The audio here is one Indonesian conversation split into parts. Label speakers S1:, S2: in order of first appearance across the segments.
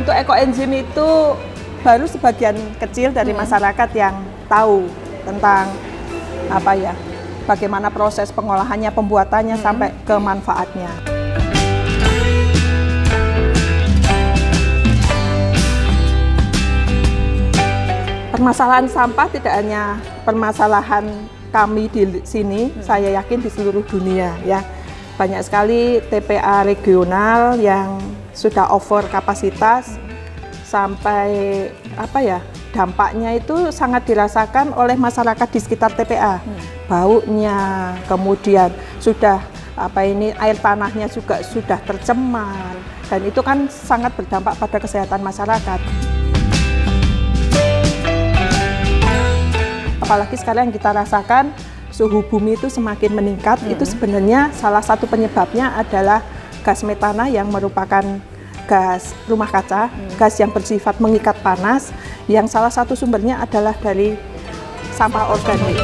S1: untuk ekoenzim itu baru sebagian kecil dari masyarakat yang tahu tentang bagaimana proses pengolahannya, pembuatannya sampai ke manfaatnya. Permasalahan sampah tidak hanya permasalahan kami di sini, saya yakin di seluruh dunia ya. Banyak sekali TPA regional yang sudah over kapasitas sampai dampaknya itu sangat dirasakan oleh masyarakat di sekitar TPA. Baunya, kemudian sudah air tanahnya juga sudah tercemar dan itu kan sangat berdampak pada kesehatan masyarakat. Apalagi sekarang yang kita rasakan suhu bumi itu semakin meningkat, itu sebenarnya salah satu penyebabnya adalah gas metana yang merupakan gas rumah kaca, gas yang bersifat mengikat panas, yang salah satu sumbernya adalah dari sampah organik.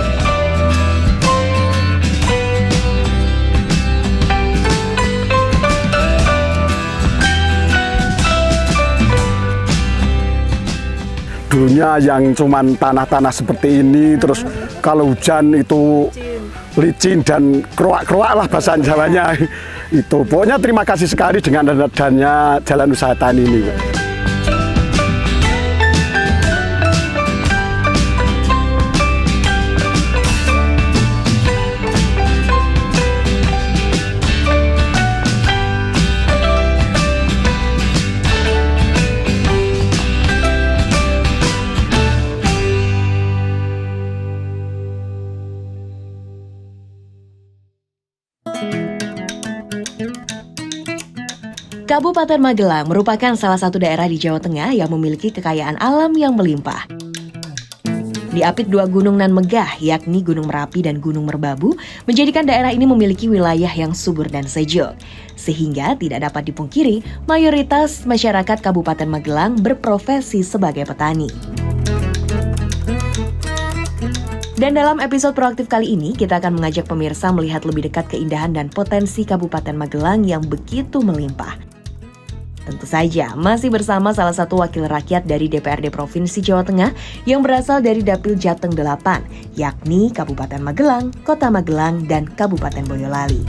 S2: Dulunya yang cuman tanah-tanah seperti ini, terus kalau hujan itu licin dan keruak-keruak lah bahasa Jawanya. Itu pokoknya terima kasih sekali dengan adanya Jalan Usaha Tani ini.
S3: Kabupaten Magelang merupakan salah satu daerah di Jawa Tengah yang memiliki kekayaan alam yang melimpah. Diapit dua gunung nan megah, yakni Gunung Merapi dan Gunung Merbabu, menjadikan daerah ini memiliki wilayah yang subur dan sejuk. Sehingga tidak dapat dipungkiri, mayoritas masyarakat Kabupaten Magelang berprofesi sebagai petani. Dan dalam episode proaktif kali ini, kita akan mengajak pemirsa melihat lebih dekat keindahan dan potensi Kabupaten Magelang yang begitu melimpah. Tentu saja, masih bersama salah satu wakil rakyat dari DPRD Provinsi Jawa Tengah yang berasal dari Dapil Jateng 8, yakni Kabupaten Magelang, Kota Magelang, dan Kabupaten Boyolali.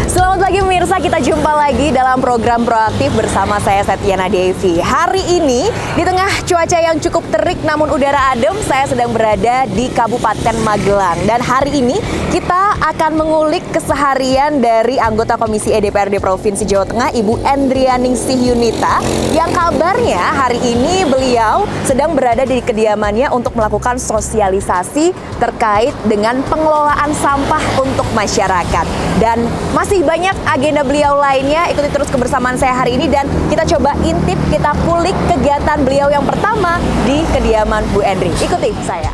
S3: Selamat pagi pemirsa, kita jumpa lagi dalam program proaktif bersama saya Setiana Devi. Hari ini di tengah cuaca yang cukup terik namun udara adem, saya sedang berada di Kabupaten Magelang. Dan hari ini kita akan mengulik keseharian dari anggota Komisi DPRD Provinsi Jawa Tengah, Ibu Endrianingsih Yunita, yang kabarnya hari ini beliau sedang berada di kediamannya untuk melakukan sosialisasi terkait dengan pengelolaan sampah untuk masyarakat. Dan masih banyak agenda beliau lainnya, ikuti terus kebersamaan saya hari ini dan kita coba intip, kita kulik kegiatan beliau yang pertama di kediaman Bu Endri. Ikuti saya.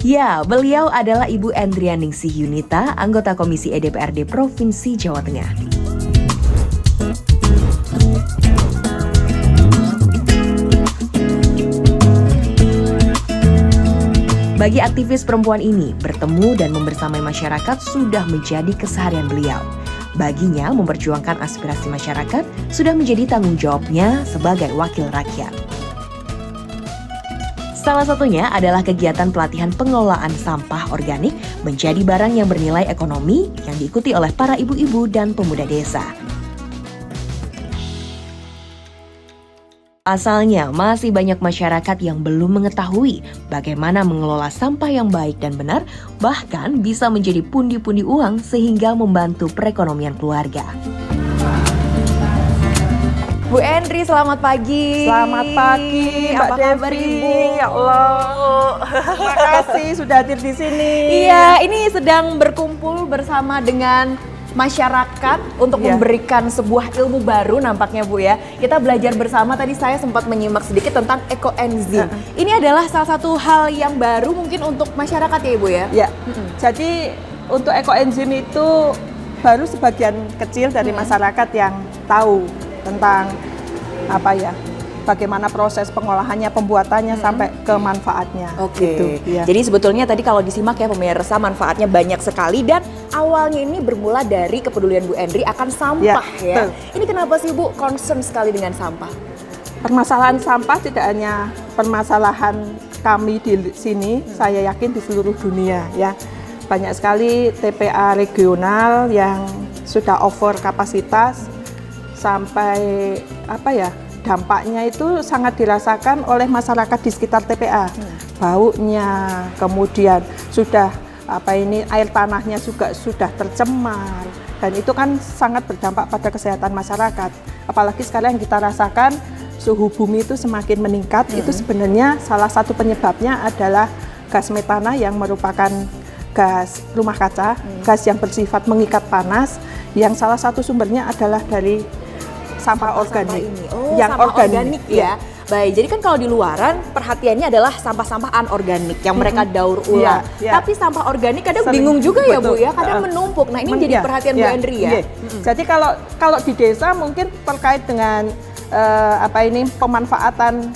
S3: Ya, beliau adalah Ibu Endrianingsih Yunita, anggota Komisi DPRD Provinsi Jawa Tengah. Bagi aktivis perempuan ini, bertemu dan membersamai masyarakat sudah menjadi keseharian beliau. Baginya, memperjuangkan aspirasi masyarakat sudah menjadi tanggung jawabnya sebagai wakil rakyat. Salah satunya adalah kegiatan pelatihan pengelolaan sampah organik menjadi barang yang bernilai ekonomi yang diikuti oleh para ibu-ibu dan pemuda desa. Pasalnya, masih banyak masyarakat yang belum mengetahui bagaimana mengelola sampah yang baik dan benar, bahkan bisa menjadi pundi-pundi uang sehingga membantu perekonomian keluarga. Bu Endri, selamat pagi.
S1: Selamat pagi, Mbak Devi. Ya Allah, terima kasih sudah hadir di sini.
S3: Iya, ini sedang berkumpul bersama dengan masyarakat untuk memberikan sebuah ilmu baru nampaknya Bu ya. Kita belajar bersama, tadi saya sempat menyimak sedikit tentang ekoenzim. Ini adalah salah satu hal yang baru mungkin untuk masyarakat ya Ibu ya?
S1: Ya, jadi untuk ekoenzim itu baru sebagian kecil dari masyarakat yang tahu tentang bagaimana proses pengolahannya, pembuatannya sampai ke manfaatnya.
S3: Oke.
S1: Gitu, ya.
S3: Jadi sebetulnya tadi kalau disimak ya pemirsa, manfaatnya banyak sekali dan awalnya ini bermula dari kepedulian Bu Endri akan sampah ya.
S1: betul.
S3: Ini kenapa sih Bu concern sekali dengan sampah?
S1: Permasalahan sampah tidak hanya permasalahan kami di sini, saya yakin di seluruh dunia ya. Banyak sekali TPA regional yang sudah over kapasitas sampai dampaknya itu sangat dirasakan oleh masyarakat di sekitar TPA. Baunya, kemudian sudah air tanahnya juga sudah tercemar dan itu kan sangat berdampak pada kesehatan masyarakat. Apalagi sekarang yang kita rasakan suhu bumi itu semakin meningkat, itu sebenarnya salah satu penyebabnya adalah gas metana yang merupakan gas rumah kaca, gas yang bersifat mengikat panas, yang salah satu sumbernya adalah dari sampah organik.
S3: Ini. Oh,
S1: yang
S3: sampah
S1: organik
S3: ya. Baik, jadi kan kalau di luaran perhatiannya adalah sampah-sampah anorganik yang mereka daur ulang.
S1: Iya.
S3: Tapi sampah organik kadang
S1: Sering,
S3: bingung juga ya Bu
S1: betul.
S3: ya, kadang menumpuk. Nah ini jadi perhatian Bu Endri ya.
S1: Iya. Jadi kalau di desa mungkin terkait dengan pemanfaatan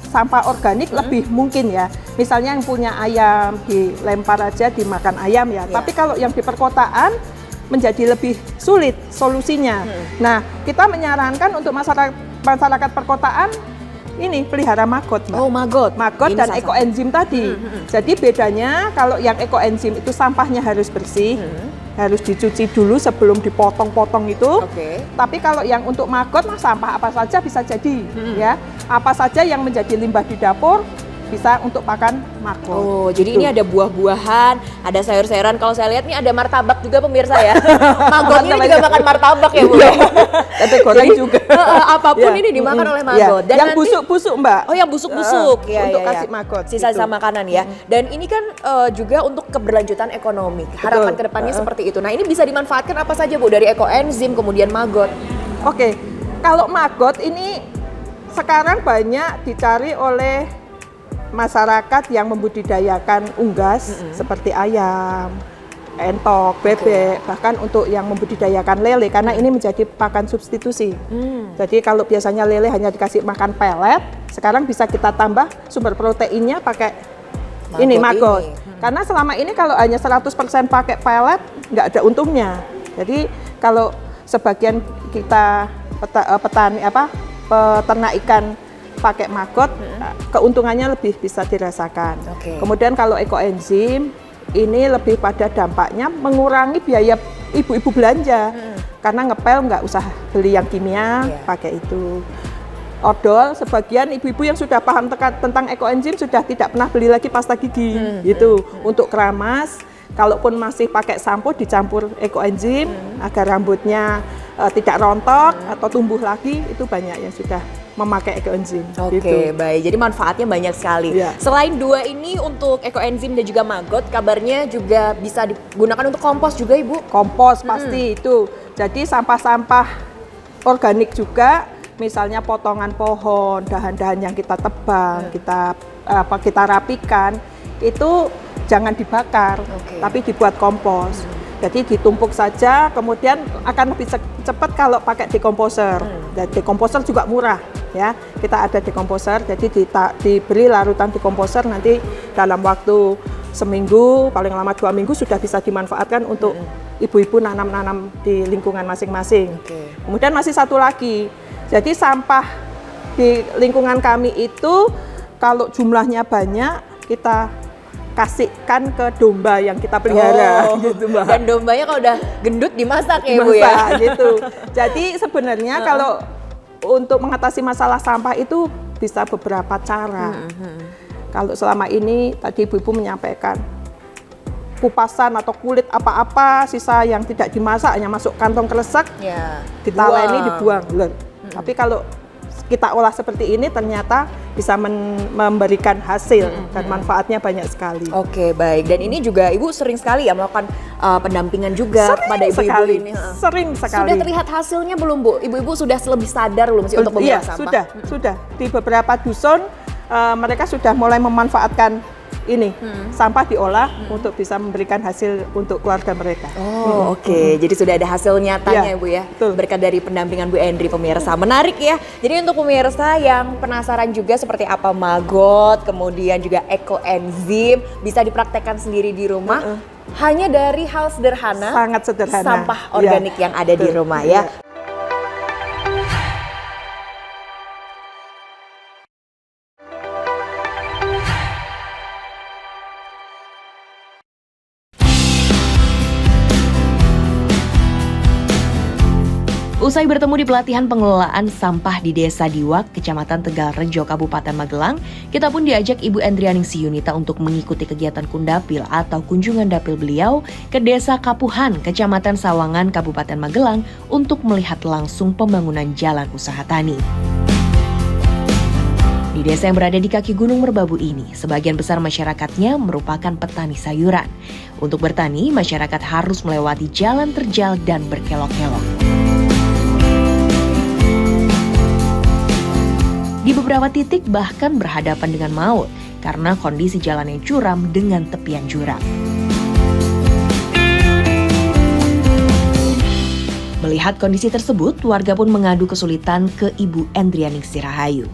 S1: sampah organik lebih mungkin ya. Misalnya yang punya ayam dilempar aja dimakan ayam ya. Tapi kalau yang di perkotaan menjadi lebih sulit solusinya. Nah, kita menyarankan untuk masyarakat perkotaan ini pelihara maggot, Mbak.
S3: Oh, maggot.
S1: Maggot
S3: Ini
S1: dan
S3: salah
S1: ekoenzim tadi. Jadi bedanya kalau yang ekoenzim itu sampahnya harus bersih, harus dicuci dulu sebelum dipotong-potong itu.
S3: Oke.
S1: Tapi kalau yang untuk maggot sampah apa saja bisa jadi, ya. Apa saja yang menjadi limbah di dapur bisa untuk pakan maggot.
S3: Oh, jadi ini ada buah-buahan, ada sayur-sayuran. Kalau saya lihat nih ada martabak juga pemirsa ya. Maggot ini juga makan martabak ya Bu ya.
S1: Tempe goreng juga.
S3: Apapun ini dimakan oleh maggot. Dan
S1: yang
S3: nanti-
S1: busuk-busuk, Mbak.
S3: Oh, yang busuk-busuk ya,
S1: untuk
S3: ya,
S1: kasih maggot.
S3: Sisa-sisa
S1: gitu.
S3: makanan ya. Dan ini kan juga untuk keberlanjutan ekonomi. Harapan kedepannya seperti itu. Nah, ini bisa dimanfaatkan apa saja Bu dari ekoenzim kemudian maggot.
S1: Oke, kalau maggot ini sekarang banyak dicari oleh masyarakat yang membudidayakan unggas seperti ayam, entok, bebek, bahkan untuk yang membudidayakan lele karena ini menjadi pakan substitusi. Jadi kalau biasanya lele hanya dikasih makan pelet, sekarang bisa kita tambah sumber proteinnya pakai maggot. Karena selama ini kalau hanya 100% pakai pelet nggak ada untungnya. Jadi kalau sebagian kita peternak ikan pakai maggot, keuntungannya lebih bisa dirasakan. Kemudian kalau ekoenzim ini lebih pada dampaknya mengurangi biaya ibu-ibu belanja karena ngepel nggak usah beli yang kimia, pakai itu. Odol, sebagian ibu-ibu yang sudah paham tentang ekoenzim sudah tidak pernah beli lagi pasta gigi, gitu. Untuk keramas, kalaupun masih pakai sampo dicampur ekoenzim agar rambutnya tidak rontok atau tumbuh lagi, itu banyak yang sudah memakai ekoenzim.
S3: Oke, baik. Jadi manfaatnya banyak sekali.
S1: Iya.
S3: Selain dua ini untuk ekoenzim dan juga maggot, kabarnya juga bisa digunakan untuk kompos juga, Ibu?
S1: Kompos pasti itu. Jadi sampah-sampah organik juga, misalnya potongan pohon, dahan-dahan yang kita tebang, kita rapikan, itu jangan dibakar, tapi dibuat kompos. Jadi ditumpuk saja, kemudian akan lebih cepat kalau pakai dekomposer. Dan dekomposer juga murah, ya. Kita ada dekomposer, jadi diberi larutan dekomposer nanti dalam waktu seminggu, paling lama 2 minggu sudah bisa dimanfaatkan untuk ibu-ibu nanam-nanam di lingkungan masing-masing. Kemudian masih satu lagi, jadi sampah di lingkungan kami itu kalau jumlahnya banyak kita kasihkan ke domba yang kita pelihara, gitu Mbak.
S3: Dan dombanya kalau udah gendut dimasak ya Bu ya?
S1: Dimasak, gitu. Jadi sebenarnya kalau untuk mengatasi masalah sampah itu bisa beberapa cara. Kalau selama ini tadi ibu-ibu menyampaikan kupasan atau kulit apa-apa sisa yang tidak dimasak hanya masuk kantong kresek, ditaleni dibuang. Tapi kalau kita olah seperti ini ternyata bisa memberikan hasil dan manfaatnya banyak sekali.
S3: Oke, baik. Dan ini juga Ibu sering sekali ya melakukan pendampingan juga pada ibu-ibu ini.
S1: Sering sekali.
S3: Sudah terlihat hasilnya belum Bu? Ibu-ibu sudah lebih sadar belum sih untuk memilah sampah?
S1: Sudah. Di beberapa dusun mereka sudah mulai memanfaatkan ini sampah diolah untuk bisa memberikan hasil untuk keluarga mereka.
S3: Oh, oke. Jadi sudah ada hasil nyatanya
S1: Ya,
S3: Bu ya.
S1: betul.
S3: Berkat dari pendampingan Bu Endri pemirsa. Menarik ya. Jadi untuk pemirsa yang penasaran juga seperti apa maggot, kemudian juga ekoenzim bisa dipraktekkan sendiri di rumah. Hanya dari hal sederhana.
S1: Sangat sederhana.
S3: Sampah organik yang ada di
S1: betul.
S3: rumah ya. Usai bertemu di pelatihan pengelolaan sampah di Desa Diwak, Kecamatan Tegalrejo, Kabupaten Magelang, kita pun diajak Ibu Endrianingsih Yunita untuk mengikuti kegiatan kundapil atau kunjungan dapil beliau ke Desa Kapuhan, Kecamatan Sawangan, Kabupaten Magelang untuk melihat langsung pembangunan jalan usaha tani. Di desa yang berada di kaki Gunung Merbabu ini, sebagian besar masyarakatnya merupakan petani sayuran. Untuk bertani, masyarakat harus melewati jalan terjal dan berkelok-kelok. Di beberapa titik bahkan berhadapan dengan maut karena kondisi jalan yang curam dengan tepian jurang. Melihat kondisi tersebut, warga pun mengadu kesulitan ke Ibu Endrianingsih Rahayu.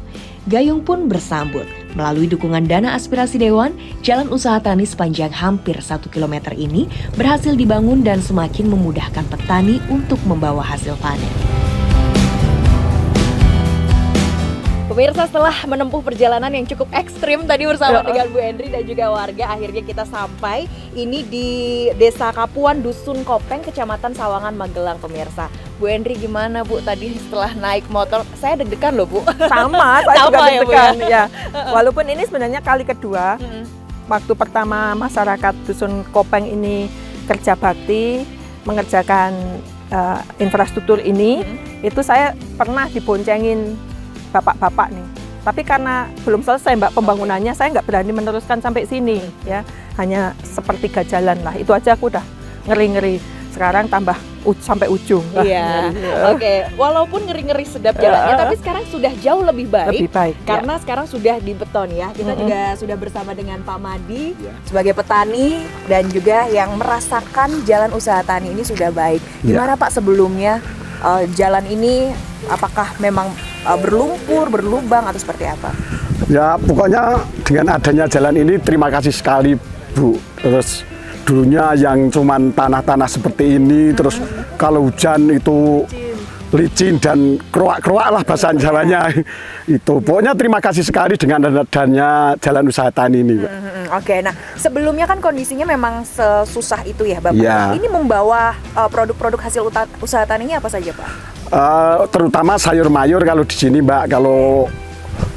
S3: Gayung pun bersambut. Melalui dukungan dana aspirasi Dewan, jalan usaha tani sepanjang hampir 1 km ini berhasil dibangun dan semakin memudahkan petani untuk membawa hasil panen. Pemirsa, setelah menempuh perjalanan yang cukup ekstrim tadi bersama dengan Bu Endri dan juga warga, akhirnya kita sampai ini di Desa Kapuhan, Dusun Kopeng, Kecamatan Sawangan, Magelang, pemirsa. Bu Endri gimana Bu tadi setelah naik motor? Saya deg-degan loh Bu.
S1: Sama, saya juga
S3: Sama ya, Bu,
S1: deg-degan. Ya. Walaupun ini sebenarnya kali kedua, waktu pertama masyarakat Dusun Kopeng ini kerja bakti, mengerjakan infrastruktur ini, itu saya pernah diboncengin bapak-bapak nih. Tapi karena belum selesai Mbak pembangunannya, saya nggak berani meneruskan sampai sini ya. Hanya sepertiga jalan lah. Itu aja aku udah ngeri-ngeri. Sekarang tambah sampai ujung.
S3: Iya. Oke. Walaupun ngeri-ngeri sedap jalannya, tapi sekarang sudah jauh lebih baik.
S1: Lebih baik.
S3: Karena sekarang sudah di beton ya. Kita juga sudah bersama dengan Pak Madi sebagai petani dan juga yang merasakan jalan usaha tani ini sudah baik. Gimana Pak sebelumnya jalan ini apakah memang berlumpur, berlubang atau seperti apa?
S2: Ya pokoknya dengan adanya jalan ini terima kasih sekali Bu. Terus dulunya yang cuman tanah-tanah seperti ini, terus kalau hujan itu licin dan keruak-keruak lah bahasa Jawanya. Itu pokoknya terima kasih sekali dengan adanya jalan usaha tani ini.
S3: Oke, nah sebelumnya kan kondisinya memang sesusah itu ya Bapak.
S2: Ya.
S3: Ini membawa produk-produk hasil usaha taninya apa saja Pak?
S2: Terutama sayur mayur kalau di sini Mbak, kalau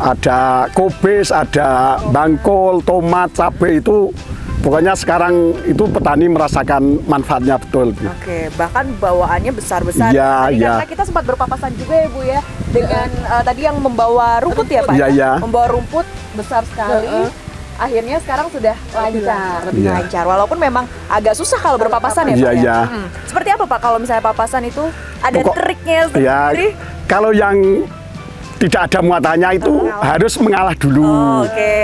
S2: ada kobis, ada bangkol, tomat, cabai itu pokoknya sekarang itu petani merasakan manfaatnya betul.
S3: Oke, bahkan bawaannya besar-besar.
S2: Ya,
S3: tadi
S2: ya.
S3: karena kita sempat berpapasan juga ya Bu ya dengan tadi yang membawa rumput ya Pak.
S2: Ya, ya.
S3: Membawa rumput besar sekali. Akhirnya sekarang sudah lancar, lebih
S2: Ya.
S3: lancar. Walaupun memang agak susah kalau berpapasan ya Pak.
S2: Ya,
S3: ya?
S2: ya.
S3: Seperti apa Pak kalau misalnya papasan itu ada triknya
S2: Ya,
S3: sendiri?
S2: kalau yang tidak ada muatannya itu harus mengalah dulu.
S3: Oke.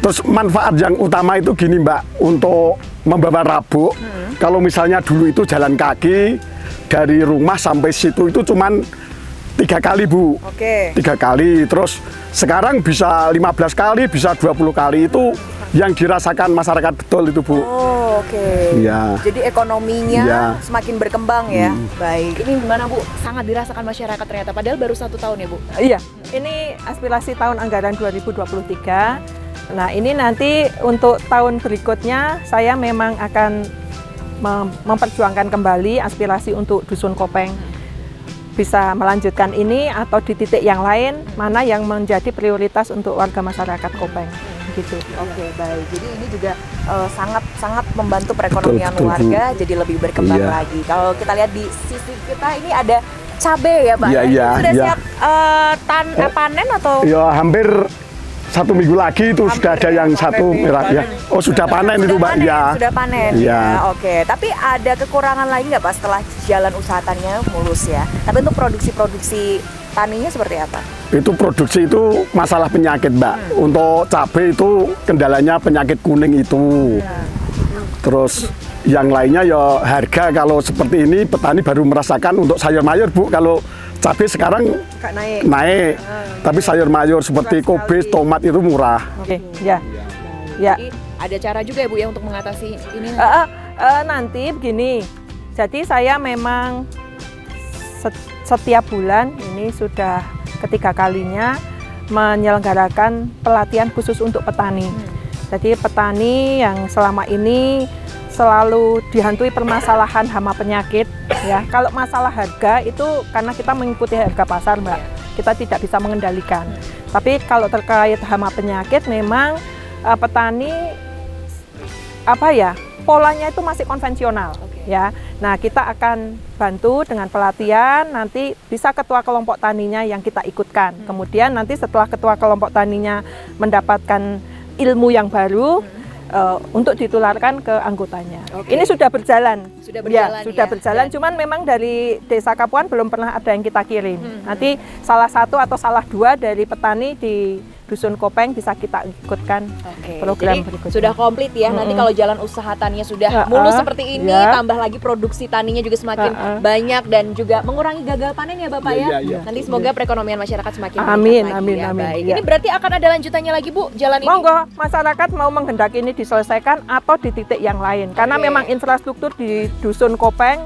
S2: Terus manfaat yang utama itu gini Mbak, untuk membawa rabuk. Kalau misalnya dulu itu jalan kaki dari rumah sampai situ itu cuman 3 kali Bu.
S3: Oke.
S2: 3 kali, terus sekarang bisa 15 kali, bisa 20 kali itu yang dirasakan masyarakat betul itu Bu.
S3: Oh, oke.
S2: Iya.
S3: Jadi ekonominya
S2: Iya.
S3: semakin berkembang ya. Baik. Ini gimana Bu? Sangat dirasakan masyarakat ternyata. Padahal baru 1 tahun ya Bu.
S1: Iya, ini aspirasi tahun anggaran 2023. Nah, ini nanti untuk tahun berikutnya saya memang akan memperjuangkan kembali aspirasi untuk Dusun Kopeng. Bisa melanjutkan ini atau di titik yang lain, mana yang menjadi prioritas untuk warga masyarakat Kopeng. Gitu.
S3: Oke, baik. Jadi ini juga sangat membantu perekonomian
S2: Betul,
S3: warga jadi lebih berkembang
S2: Iya.
S3: lagi. Kalau kita lihat di sisi kita ini ada cabai ya Pak.
S2: Iya, iya,
S3: Sudah
S2: iya.
S3: siap panen atau?
S2: Ya hampir 1 minggu lagi itu sudah ada yang satu merah ya. Oh sudah panen itu Mbak
S3: panen,
S2: ya.
S3: Sudah panen
S2: Iya.
S3: ya. Oke, tapi ada kekurangan lagi nggak Pak setelah jalan usaha taninya mulus ya? Tapi untuk produksi-produksi taninya seperti apa?
S2: Itu produksi itu masalah penyakit, Mbak. Untuk cabai itu kendalanya penyakit kuning itu. Terus yang lainnya ya harga, kalau seperti ini petani baru merasakan untuk sayur mayur, Bu. Kalau cabai sekarang naik. Tapi sayur mayur seperti kobis, tomat itu murah.
S1: Oke, ya. Ya.
S3: Jadi ada cara juga ya Bu ya untuk mengatasi ini.
S1: Nanti begini. Jadi saya memang setiap bulan ini sudah ketiga kalinya menyelenggarakan pelatihan khusus untuk petani. Jadi petani yang selama ini selalu dihantui permasalahan hama penyakit, ya. Kalau masalah harga itu karena kita mengikuti harga pasar, Mbak. Kita tidak bisa mengendalikan. Tapi kalau terkait hama penyakit, memang petani polanya itu masih konvensional, ya. Nah, kita akan bantu dengan pelatihan. Nanti bisa ketua kelompok taninya yang kita ikutkan. Kemudian nanti setelah ketua kelompok taninya mendapatkan ilmu yang baru, untuk ditularkan ke anggotanya. Ini sudah berjalan. Sudah berjalan. Cuman memang dari Desa Kapuan belum pernah ada yang kita kirim. Nanti salah satu atau salah dua dari petani di Dusun Kopeng bisa kita ikutkan program
S3: jadi
S1: berikutnya.
S3: sudah komplit ya. Nanti kalau jalan usaha taninya sudah mulus seperti ini, tambah lagi produksi taninya juga semakin banyak dan juga mengurangi gagal panen ya Bapak ya. Nanti semoga perekonomian masyarakat semakin meningkat lagi ya. Baik. Ini berarti akan ada lanjutannya lagi Bu, jalan ini?
S1: Monggo, masyarakat mau menghendaki ini diselesaikan atau di titik yang lain. Karena memang infrastruktur di Dusun Kopeng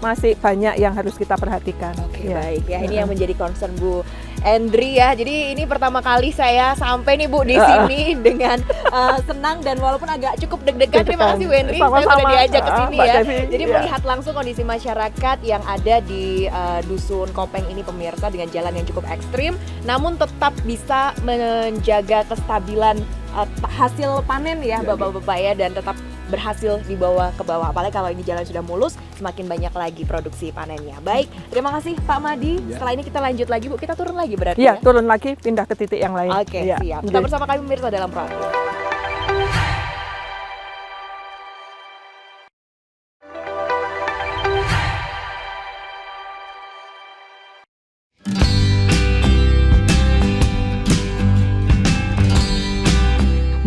S1: masih banyak yang harus kita perhatikan.
S3: Baik ya, ini yang menjadi concern Bu Endri ya. Jadi ini pertama kali saya sampai nih Bu di sini dengan senang dan walaupun agak cukup deg-degan. Terima kasih Bu Endri, saya sudah diajak ke sini ya. Jadi melihat langsung kondisi masyarakat yang ada di Dusun Kopeng ini pemirsa, dengan jalan yang cukup ekstrim namun tetap bisa menjaga kestabilan hasil panen ya Bapak-bapak ya, dan tetap berhasil dibawa ke bawah. Apalagi kalau ini jalan sudah mulus, semakin banyak lagi produksi panennya. Baik, terima kasih Pak Madi. Setelah ini kita lanjut lagi Bu, kita turun lagi berarti ya?
S1: Turun lagi, pindah ke titik yang lain.
S3: Oke, siap. Tetap bersama kami pemirsa dalam Proaktif.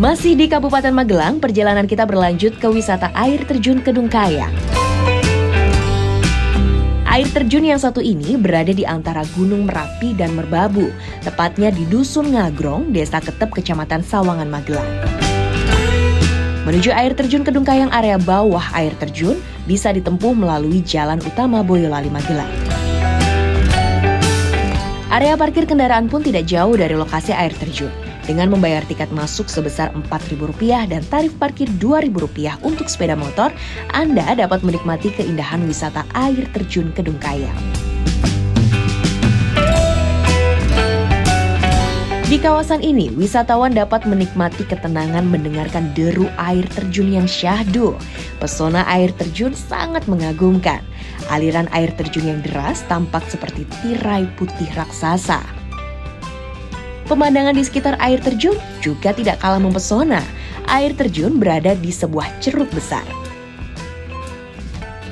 S3: Masih di Kabupaten Magelang, perjalanan kita berlanjut ke wisata air terjun Kedung Kayang. Air terjun yang satu ini berada di antara Gunung Merapi dan Merbabu, tepatnya di Dusun Ngagrong, Desa Ketep, Kecamatan Sawangan, Magelang. Menuju air terjun Kedung Kayang area bawah air terjun bisa ditempuh melalui jalan utama Boyolali, Magelang. Area parkir kendaraan pun tidak jauh dari lokasi air terjun. Dengan membayar tiket masuk sebesar Rp4.000 dan tarif parkir Rp2.000 untuk sepeda motor, Anda dapat menikmati keindahan wisata air terjun Kedung Kayang. Di kawasan ini, wisatawan dapat menikmati ketenangan mendengarkan deru air terjun yang syahdu. Pesona air terjun sangat mengagumkan. Aliran air terjun yang deras tampak seperti tirai putih raksasa. Pemandangan di sekitar air terjun juga tidak kalah mempesona. Air terjun berada di sebuah ceruk besar.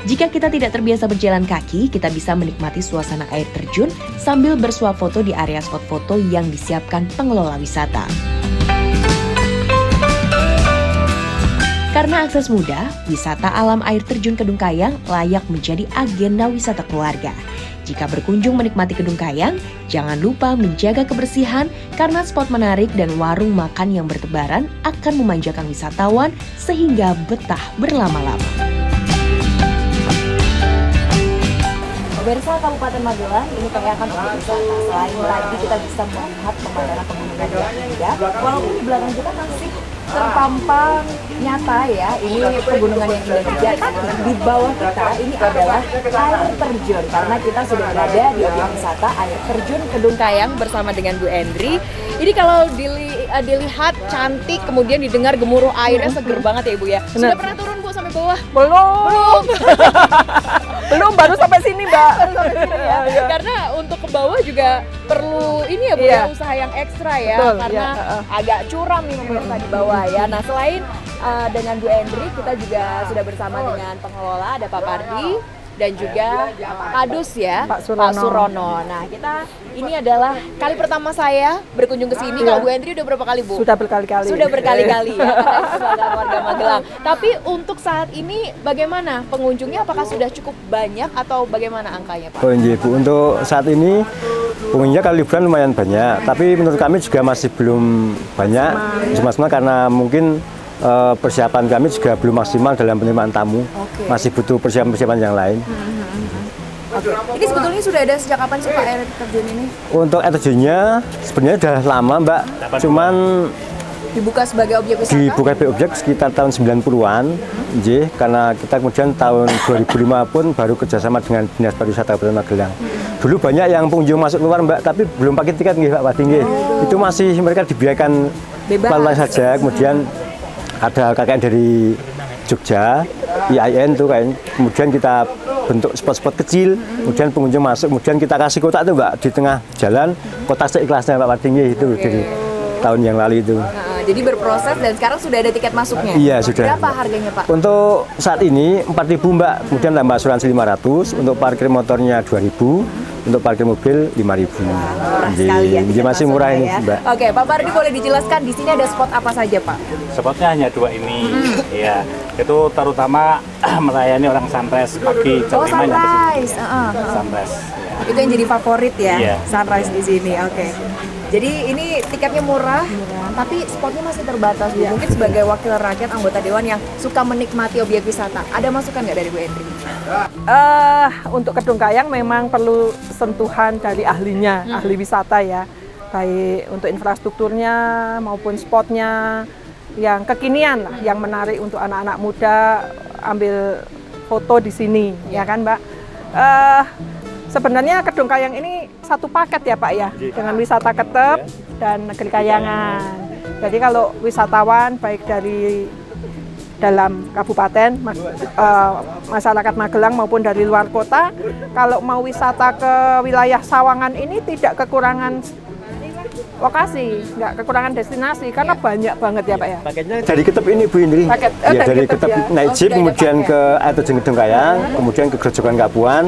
S3: Jika kita tidak terbiasa berjalan kaki, kita bisa menikmati suasana air terjun sambil bersuap foto di area spot foto yang disiapkan pengelola wisata. Karena akses mudah, wisata alam air terjun Kedung Kayang layak menjadi agenda wisata keluarga. Jika berkunjung menikmati Kedung Kayang, jangan lupa menjaga kebersihan karena spot menarik dan warung makan yang bertebaran akan memanjakan wisatawan sehingga betah berlama-lama. Pemirsa Kabupaten Magelang, ini kami akan untuk wisata. Selain tadi kita bisa melihat pemandangan pegunungan yang indah, walaupun di belakang kita masih terpampang nyata ya, ini pegunungan yang indah juga. Tapi di bawah kita ini adalah air terjun, karena kita sudah berada di objek wisata air terjun Kedung Kayang bersama dengan Bu Endri. Ini kalau dilihat cantik, kemudian didengar gemuruh airnya seger banget ya Ibu ya. Sudah pernah turun Bu sampai bawah?
S1: Belum. Belum, baru sampai sini Mbak.
S3: Karena untuk ke bawah juga perlu ini ya Bu ya, usaha yang ekstra ya.
S1: Betul,
S3: karena agak curam nih pemirsa di bawah ya. Nah, selain dengan Bu Endri, kita juga sudah bersama dengan pengelola, ada Pak Pardi. dan juga Kadus ya,
S1: Pak Surono.
S3: Nah, ini adalah kali pertama saya berkunjung ke sini. Kalau Bu Hendri udah berapa kali, Bu?
S1: Sudah berkali-kali.
S3: Sudah berkali-kali ya, karena sebagai warga Magelang. Tapi untuk saat ini bagaimana pengunjungnya? Apakah sudah cukup banyak atau bagaimana angkanya, Pak?
S4: Oh iya Bu, untuk saat ini pengunjungnya kalau liburan lumayan banyak, tapi menurut kami juga masih belum banyak, cuma karena mungkin persiapan kami juga belum maksimal dalam penerimaan tamu, masih butuh persiapan-persiapan yang lain.
S3: Oke. Ini sebetulnya sudah ada sejak kapan sih Pak air terjun ini?
S4: Untuk air terjunnya sebenarnya sudah lama Mbak, cuman
S3: Dibuka sebagai objek wisata?
S4: dibuka sebagai objek sekitar tahun 90-an, karena kita kemudian tahun 2005 pun baru kerjasama dengan Dinas Pariwisata Kabupaten Magelang. Dulu banyak yang pengunjung masuk keluar Mbak, tapi belum pakai tiket Pak Wadi. Itu masih mereka dibiarkan lalu saja, kemudian ada KKN dari Jogja, IAIN tuh kan. Kemudian kita bentuk spot-spot kecil, kemudian pengunjung masuk, kemudian kita kasih kotak tuh Mbak di tengah jalan, kotak seikhlasnya Pak Wadi itu dari tahun yang lalu itu.
S3: Jadi berproses dan sekarang sudah ada tiket masuknya?
S4: Iya, sudah.
S3: Berapa harganya Pak?
S4: Untuk saat ini 4.000 Mbak, kemudian tambah asuransi 500, untuk parkir motornya 2.000, untuk parkir mobil 5.000.
S3: Murah sekali ya.
S4: Jadi masih murah ini
S3: ya.
S4: Mbak.
S3: Oke, Pak Pardi boleh dijelaskan di sini ada spot apa saja Pak?
S5: Spotnya hanya 2 ini, ya. Itu terutama melayani orang sunrise pagi jam 5 nyampe
S3: sunrise.
S5: sini. Sunrise. Ya.
S3: Itu yang jadi favorit ya,
S5: Iya.
S3: sunrise di sini. Oke. Jadi ini tiketnya murah, tapi spotnya masih terbatas. Bu. Mungkin sebagai wakil rakyat anggota dewan yang suka menikmati objek wisata, ada masukan nggak dari Bu Hendri?
S1: Untuk Kedung Kayang memang perlu sentuhan dari ahlinya, ahli wisata ya. Baik untuk infrastrukturnya maupun spotnya yang kekinian lah, yang menarik untuk anak-anak muda ambil foto di sini, ya kan Mbak? Sebenarnya Kedung Kayang ini satu paket ya Pak ya, dengan wisata Ketep dan Negeri Kayangan. Jadi kalau wisatawan baik dari dalam kabupaten, masyarakat Magelang maupun dari luar kota, kalau mau wisata ke wilayah Sawangan ini tidak kekurangan lokasi, nggak kekurangan destinasi, karena banyak banget ya Pak ya.
S4: Paketnya dari Ketep ini Bu Indri.
S1: Paket,
S4: Ya, dari Ketep
S1: ya.
S4: naik jeep,
S3: sudah ada
S4: kemudian
S3: paket.
S4: ke air terjun Kedung Kayang, kemudian ke Grojogan Kapuan,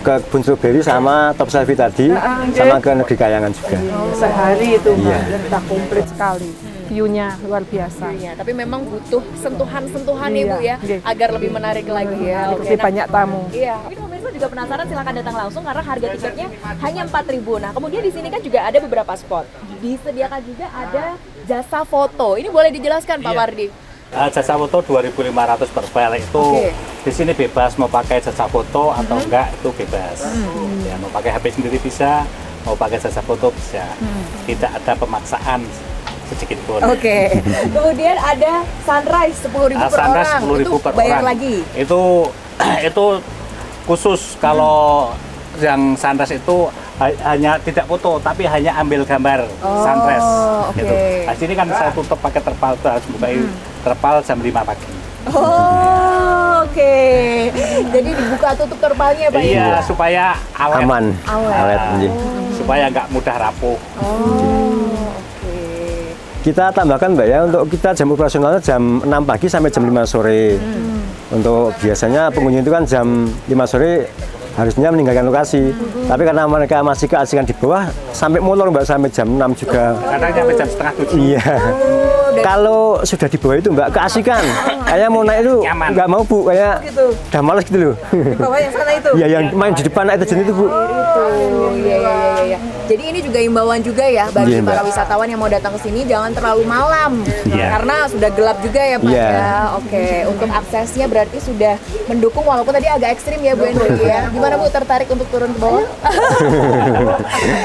S4: ke Kebun Stroberi sama Top Selfie tadi, sama ke Negeri Kayangan juga.
S1: Sehari itu
S4: Iya.
S1: sudah komplit sekali, view-nya luar biasa.
S3: Ya, tapi memang butuh sentuhan-sentuhan ya
S1: Iya,
S3: Bu ya,
S1: iya.
S3: agar lebih menarik lagi ya.
S1: Lebih banyak tamu.
S3: Iya, mungkin pemirsa juga penasaran, silakan datang langsung karena harga tiketnya hanya 4.000. Nah, kemudian di sini kan juga ada beberapa spot. Disediakan juga ada jasa foto. Ini boleh dijelaskan Pak
S5: Iya.
S3: Pardi?
S5: Jasa foto 2.500 per pel itu di sini bebas mau pakai jasa foto atau enggak itu bebas. Ya, mau pakai HP sendiri bisa, mau pakai jasa foto bisa. Tidak ada pemaksaan sedikit pun.
S3: Oke. Kemudian ada sunrise 10.000 per
S5: Sunrise
S3: orang.
S5: 10.000
S3: Itu
S5: per
S3: bayar
S5: orang.
S3: lagi.
S5: Itu khusus kalau yang sunrise itu hanya tidak foto tapi hanya ambil gambar sunrise.
S3: oke.
S5: Gitu. Nah, sini kan saya tutup pakai terpal, tuh harus buka terpal jam 5 pagi.
S3: Oh, oke. Jadi dibuka tutup terpalnya Pak
S5: Iya,
S3: ya?
S5: supaya awet.
S4: Aman,
S3: Awet.
S4: awet. Nggih.
S5: Supaya nggak mudah rapuh.
S3: Oh, oke.
S4: Kita tambahkan Mbak ya, untuk kita jam operasionalnya jam 6 pagi sampai jam 5 sore. Untuk biasanya pengunjung itu kan jam 5 sore harusnya meninggalkan lokasi. Tapi karena mereka masih keasikan di bawah, sampai molor Mbak, sampai jam 6 juga.
S5: Kadang sampai jam setengah 7.
S4: Iya. Kalau sudah di bawah itu Mbak, keasikan. Kayak mau naik itu
S5: Nyaman.
S4: nggak mau Bu, kayak
S1: Gitu.
S4: udah males gitu loh.
S1: Di bawah yang sana itu.
S4: Iya, yang main di depan naik terjun itu Bu.
S3: Oh, iya. Jadi ini juga imbauan juga ya bagi
S4: Iya, Mbak.
S3: para wisatawan yang mau datang ke sini, jangan terlalu malam.
S5: Iya.
S3: Karena sudah gelap juga ya Pak
S4: Iya.
S3: ya. Oke, untuk aksesnya berarti sudah mendukung walaupun tadi agak ekstrim ya Bu Hendri ya. Gimana Bu, tertarik untuk turun ke bawah?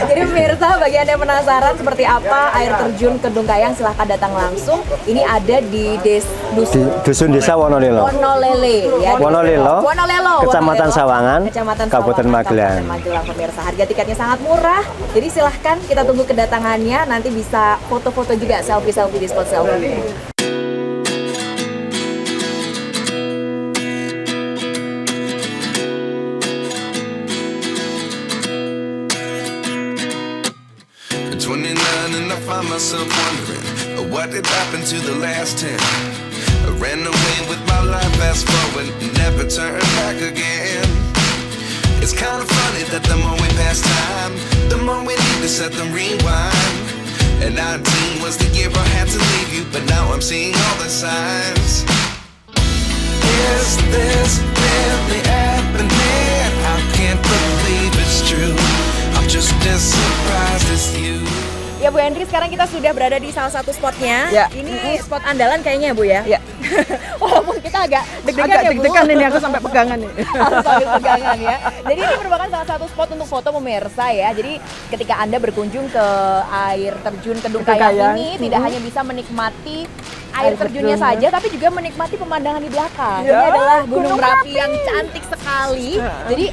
S3: Jadi pemirsa, bagi Anda yang penasaran seperti apa air terjun Kedung Kayang, silahkan datang langsung. Ini ada di
S4: Di Dusun Desa Wonolelo.
S3: Wonolele ya.
S4: Wonolelo, Kecamatan
S3: Wonolelo,
S4: Sawangan,
S3: Kecamatan
S4: Kabupaten
S3: Sawangan,
S4: Magelang.
S3: Kabupaten Magelang pemirsa. Harga tiketnya sangat murah. Jadi silahkan kita tunggu kedatangannya. Nanti bisa foto-foto juga, selfie-selfie di spot selfie.
S6: At 29 and I find myself wondering what did happen to the last 10. I ran away with my life, fast forward, never turn back again. It's kind of funny that the more we pass time, the more we need to set the rewind. And 19 was the year I had to leave you, but now I'm seeing all the signs. Is this really happening? I can't believe it's true. I'm just as surprised as you.
S3: Ya Bu Hendri, sekarang kita sudah berada di salah satu spotnya.
S1: Ya.
S3: Ini spot andalan kayaknya ya Bu ya?
S1: Ya.
S3: Walaupun kita agak deg-degan
S1: Agak
S3: ya Bu.
S1: deg-degan ini aku sampai pegangan nih.
S3: Harus sambil pegangan ya. Jadi ini merupakan salah satu spot untuk foto pemirsa ya. Jadi ketika Anda berkunjung ke air terjun Kedung Kayang
S1: Kayang.
S3: ini tidak hanya bisa menikmati air
S1: Air
S3: terjunnya
S1: terjunnya.
S3: saja, tapi juga menikmati pemandangan di belakang.
S1: Ya,
S3: Ini adalah Gunung
S1: Gunung
S3: Merapi yang cantik sekali. Jadi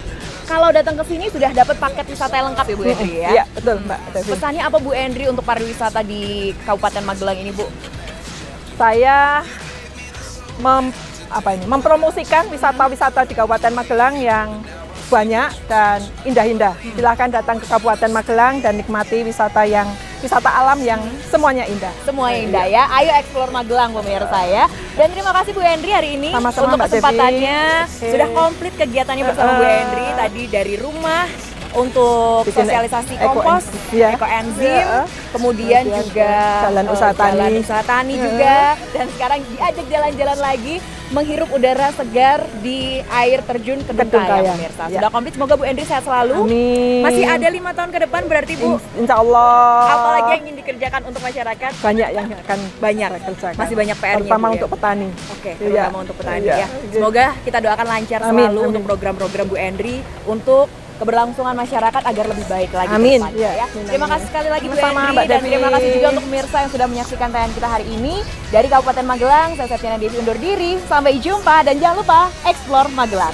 S3: kalau datang ke sini sudah dapat paket wisata yang lengkap ya Bu Hendri ya.
S1: Iya, betul Mbak Devi.
S3: Pesannya apa Bu Hendri untuk pariwisata di Kabupaten Magelang ini Bu?
S1: Saya mempromosikan wisata-wisata di Kabupaten Magelang yang banyak dan indah-indah. Silakan datang ke Kabupaten Magelang dan nikmati wisata alam yang semuanya indah.
S3: Semuanya indah ya. Ayo explore Magelang pemirsa ya. Dan terima kasih Bu Hendri hari ini
S1: Sama-sama,
S3: untuk
S1: Mbak Devi.
S3: kesempatannya.
S1: Oke.
S3: Sudah komplit kegiatannya bersama Bu Hendri tadi dari rumah untuk
S1: Bikin
S3: sosialisasi
S1: ekoenzim,
S3: kompos,
S1: ya.
S3: ekoenzim,
S1: Ya.
S3: kemudian juga
S1: jalan usaha tani.
S3: jalan usaha tani juga, dan sekarang diajak jalan-jalan lagi menghirup udara segar di air terjun Kedung
S1: Kedung
S3: Kayang
S1: Kayang.
S3: pemirsa.
S1: Ya.
S3: Sudah komplit, semoga Bu Hendri sehat selalu.
S1: Amin.
S3: Masih ada 5 tahun ke depan berarti Bu.
S1: Insya Allah.
S3: Apalagi yang ingin dikerjakan untuk masyarakat?
S1: banyak yang akan
S3: Banyak.
S1: saya kerjakan.
S3: Masih banyak PR-nya,
S1: terutama
S3: Bu, ya?
S1: untuk petani.
S3: Oke,
S1: Iya.
S3: terutama untuk petani
S1: Iya.
S3: ya. Semoga kita doakan lancar
S1: Amin,
S3: selalu
S1: amin.
S3: untuk program-program Bu Hendri untuk keberlangsungan masyarakat agar lebih baik lagi.
S1: Amin.
S3: ke depannya,
S1: Iya,
S3: ya.
S1: amin,
S3: Terima
S1: amin.
S3: kasih sekali lagi Bu
S1: Sama-sama,
S3: Hendri
S1: Mbak
S3: dan
S1: Devi.
S3: terima kasih juga untuk pemirsa yang sudah menyaksikan tayangan kita hari ini dari Kabupaten Magelang. Saya Septiana Devi undur diri. Sampai jumpa dan jangan lupa explore Magelang.